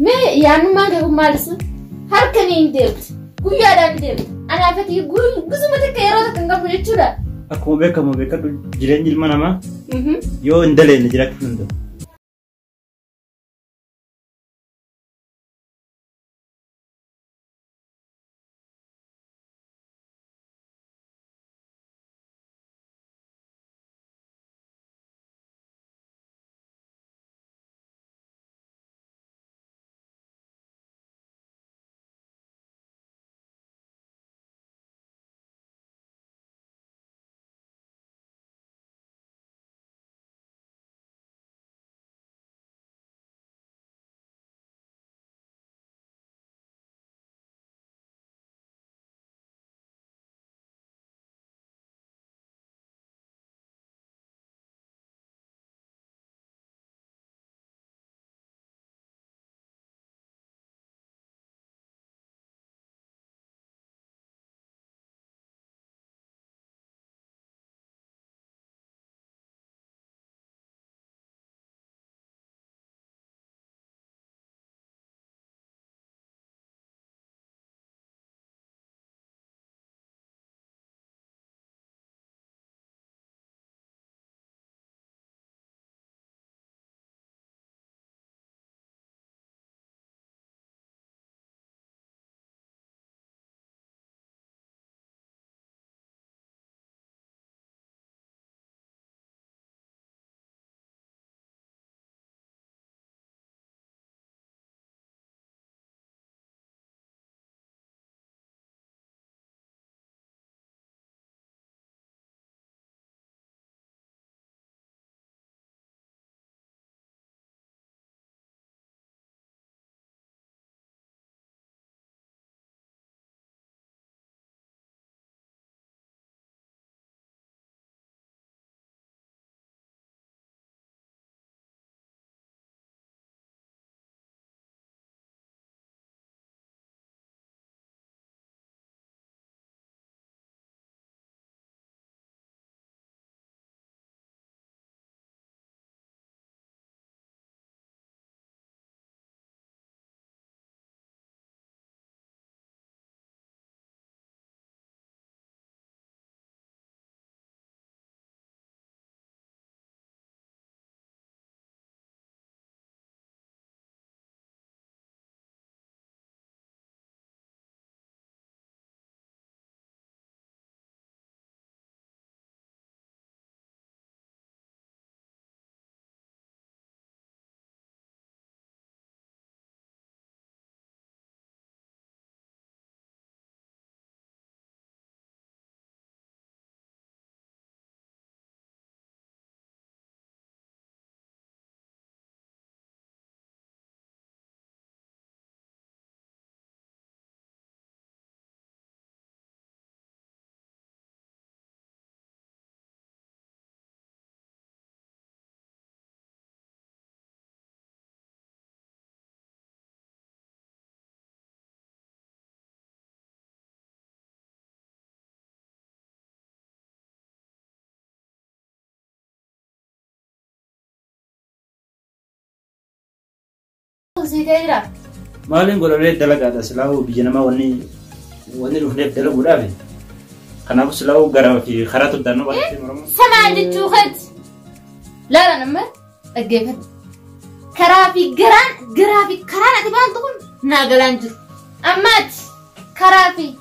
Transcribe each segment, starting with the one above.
ما يعني ما له مالس هركني ندبت قويا ندبت أنا فتي قول قسمتك يا راتك نقبل الشورى أكو بيك جيران جلمنا ما يو إندلي نجرك نندو سيديرا مالين قولوا لي دلقة هذا سلاو بيجنما وني رفنيف دلقة ودافي خنا بس سلاو قرا في خرات الدانو بس سمع الجوخت لا نمر أجيبها كرافي كران أتبان تقول ناقلانجر أمات كرافي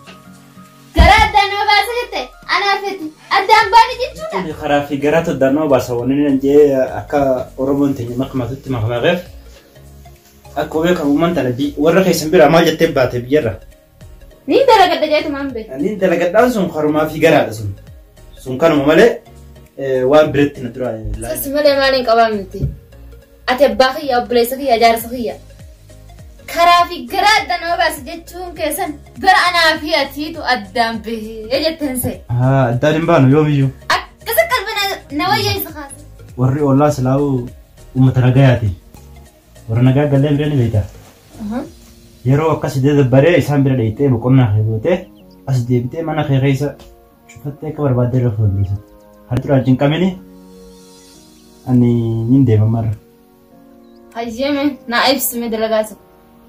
كرات دانو باسكتة أنا فتي أدام باني جتونا كرافي كرات الدانو بس وني نجي أكا أوروبون تني مقمة غير أكو بيك أبو من تلبي ورا كيسن بيرا ما جت تبعت بيجرا. نين تلاقي دجاجة ما أمبي. نين تلاقي دانسون خرما في جرا سون كانوا مملة وان بريت نتروى. اسمه مالين كوامنتي. أتباخي يا بليسكي يا جارسكي. كرافي جرا دنا بس جتون كيسن جرا أنا في أتيتو أدم به يجت تنسي. دارين بانو يوم يجو. كذا كلبنا نوايا يسخاس. وري والله سلاو ومترجعاتي. ورنا قال لهم راني بيتا يرو قصدي دبري إسحام بيرا ليته بكوننا خيبوته قصدي بيته ما أنا خيسا شوفتة كبر بعد الرفض ليس هل ترى جن كميني أني نندي بمر هاي من نايف سمي دلقاسو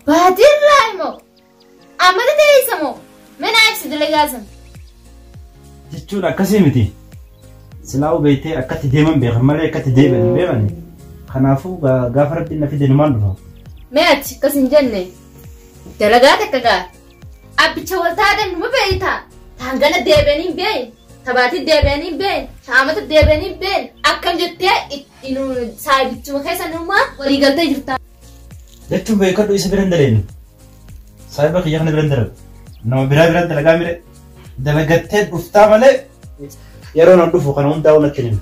Baatirraa immoo amata teessa moo mana ibsi dalagaasan. Jechuudha akkasii miti. Silaa'u beeytee akkatti deeman beekan malee akkatti deebi'an hin beekani. Kanaafuu gaafa rabbiin na fide numaan dhufa. Mee achi akkas hin jenne dalagaa takka gaa abbicha wal taatan numa beeytaa taangana deebi'anii hin beeyin tabaatti deebi'anii hin beeyin shaamata deebi'anii hin beeyin akkam jettee saayibichuma keessa numaa walii galtee jirta. Jechuun beekadhu isa biran daleen. Saayiba kiyya kana biran dalagu. Nama biraa dalagaa mire dalagattee dhuftaa malee yeroo nan dhufu kana hundaa wal akkanini.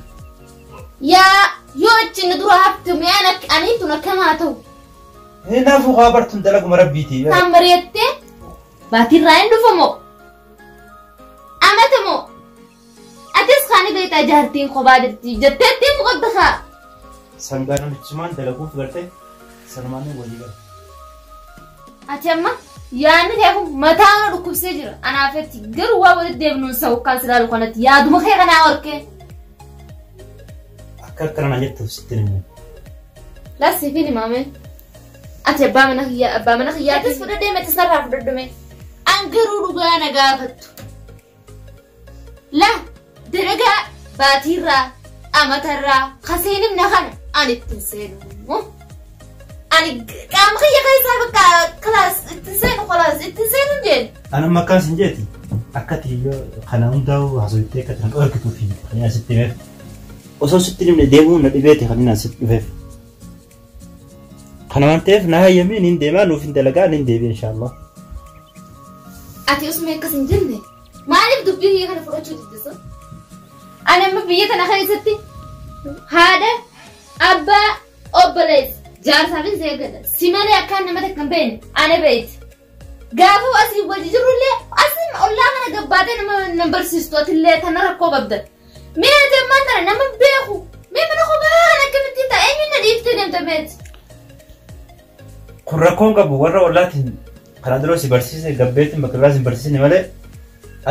Yaa yoo achi na dura haftu mi'aan aniitu akkamaa ta'u. Naafuu haa bartuun dalaguma rabbiiti. Kan bareettee baatirraa hin dhufamoo amata moo atis kaani beektaa jaartiin kophaa jirti jetteettiin muqadda kaa. Sangaa namichumaan dalaguuf gartee sanumaan walii gala. Ati amma yaadni keeku mataa dhukkubsee jira anaafetti garuu waa walitti deebinuun sa'ukaan silaalu kanatti yaaduma kee kanaa horkee. Akka kana jettuuf sitti himu. Lassi fi himaame. Ati abbaa mana kiyyaatis fudhadhee mati sarraa fudhadhume. An garuu dhugaa na gaafattu. La dalagaa baatiirraa amatarraa kaseenim na kana ani ittiin seenu. Ani qaama kiyya keessaa bakka kilaas ittiin seenu kolaas ittiin seenu jeen. Ani amma akkas hin jeeti. Akkati kana hundaa'u haasawwittee akka tan dhorkituu fi kan asitti himeef. Osoo sitti himne deemuun na dhibeeti kan inni asitti dhufeef. Kana waan ta'eef na hayyamiin hin deemaa nuuf hin dalagaa hin deebiin inshaallah. Ati osuma akkas hin jenne maaliif dubbii kiyya kana fudhachuu diddisa? Ani amma biyya kana keessatti haadha abbaa obboleessa jaarsaa fi seegada si malee akkaan nama takka hin beekne ani beekti. Gaafuu asii wajji jirullee asii ollaa kana gabbaatee nama barsiistu atillee tana rakkoo qabda. Mee deemaan tana nama beeku mee mana kophaa akkamitti ta'a eenyuun na dhiiftee deemta beekti. Kun rakkoon qabu warra ollaatiin kana duroo si barsiise gabbeetiin bakka biraa si barsiisne malee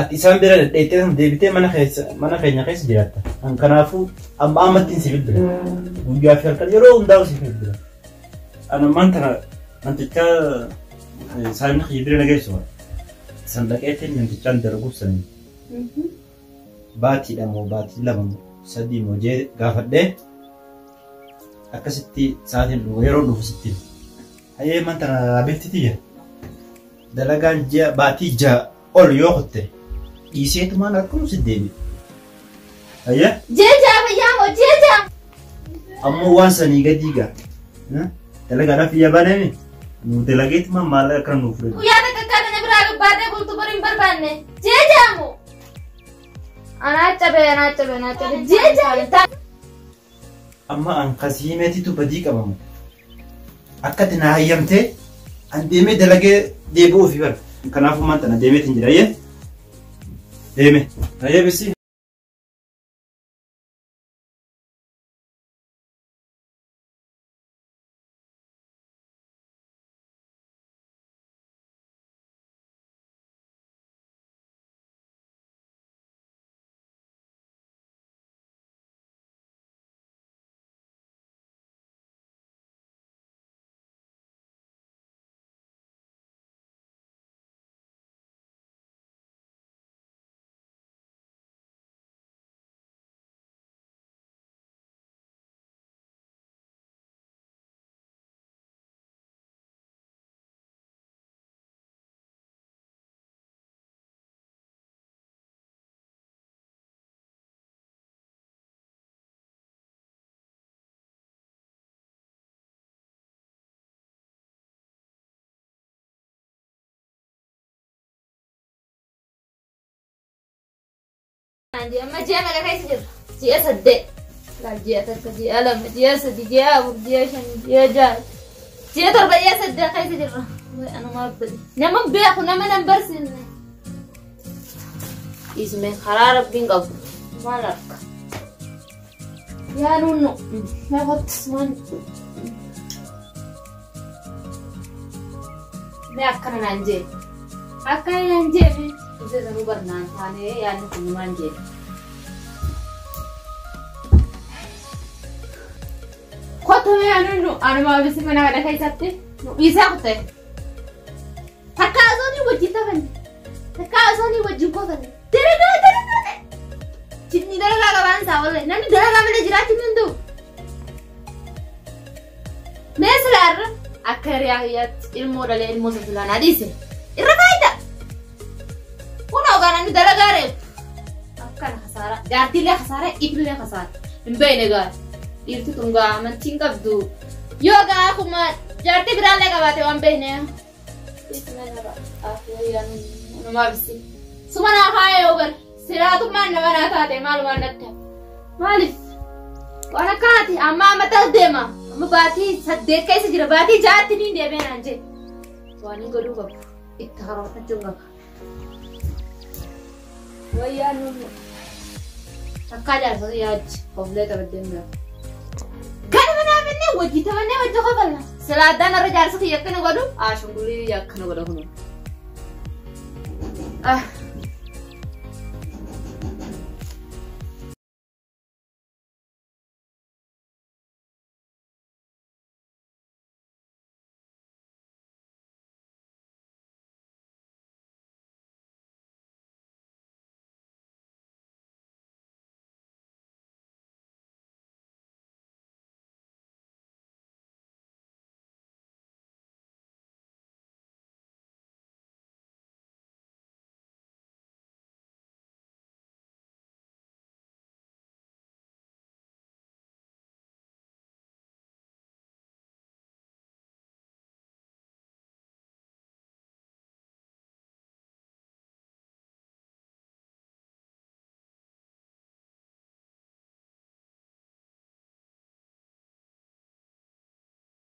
ati isaan bira dheettee deebitee mana keenya keessa jiraatta. Kanaafuu amma ammattiin si bilbila. Guyyaa fi halkan yeroo hundaa'u si bilbila. Ani ammaan tana namtichaa saayimni kiyya bira nageessu san dhaqeetiin namtichaan dalaguuf sanii. Baatiidha moo baatii lama sadii moo jee gaafadhee akkasitti sa'aatiin dhufu yeroo dhufu sitti. Hayyee man tana beektitiya dalagaan ji'a baatii ja'a ol yoo kutte dhiiseetumaan akkuma si deemi. Hayyee. Jeejaa fayyaa moo jeejaa? Ammoo waan sanii gadiigaa dalagaadhaaf iyya baneemi nu dalageetumaan maalla akka nuuf fudhatu. Guyyaa takka akka kana biraa gabbaatee bultu bari hin barbaanne jeejaa moo? Anaa cabe jeejaa. Amma an kasii meetitu badii qabamu. Akkati na hayyamtee an deemee dalagee deebi'uufi bara. Kanaafuu maanta na deemeetiin jira ayyee. Deeme. Ayyee bisi. Amma ji'a meeqa keessa jirra? Ji'a 8. Laal ji'a takka, ji'a 2, ji'a 3, ji'a 4, ji'a 5, ji'a 6, ji'a 7, ji'a 8 keessa jirra. Anumaaf bade. Nama beeku nama nan barsiisne. Isme karaa rabbiin qabu. Maal harka? Yaa nunnu. Mee kottis maan. Mee akkana naan jee. Akkana naan jee. Isee sanuu barnaan taanee yaadni kun maan jee. Kottu mee nunnu anumaa bisi mana kana keessatti nu dhiisaa kutte. wajji taphani. Takkaa isaanii wajjin koofani. Dalagaa. Jinni dalagaa qabaan isaa wallahi. Namni dalagaa malee jiraachuu hin danda'u. Mee silaarra akka hiriyaatti ilmoo dhalee ilmoo safilaan adiise. Irra faayidaa. Kun ogaa namni dalagaa reefu. Akkana khasaara. Jaartiilee khasaara, ibillee khasaara. Hin beekne gaa. Dhiirti kun gaa amantiin qabdu. Yoo gaa akkuma jaartii biraallee qabaate waan beekne. Suma naa faaya yoo gale. Siraatummaan nama naa taate maal waan natti hafe. Maaliif? Waan akkanaati amma ta'u deema. Amma baatii 8 keessa jira. Baatii 6tti niin deemee naan jedhe. Waan hin godhuu qabu. Itti harooffachuun qaba. Wayyaa nuyi. Takkaa jaarsota yaadchi. Oflee taphaddeem lafa. Ganama naaf inni wajji taphannee wajji qofalla. Silaaddaan irra jaarsota yakkana godhu. Ashungulii yakkana godha kunu.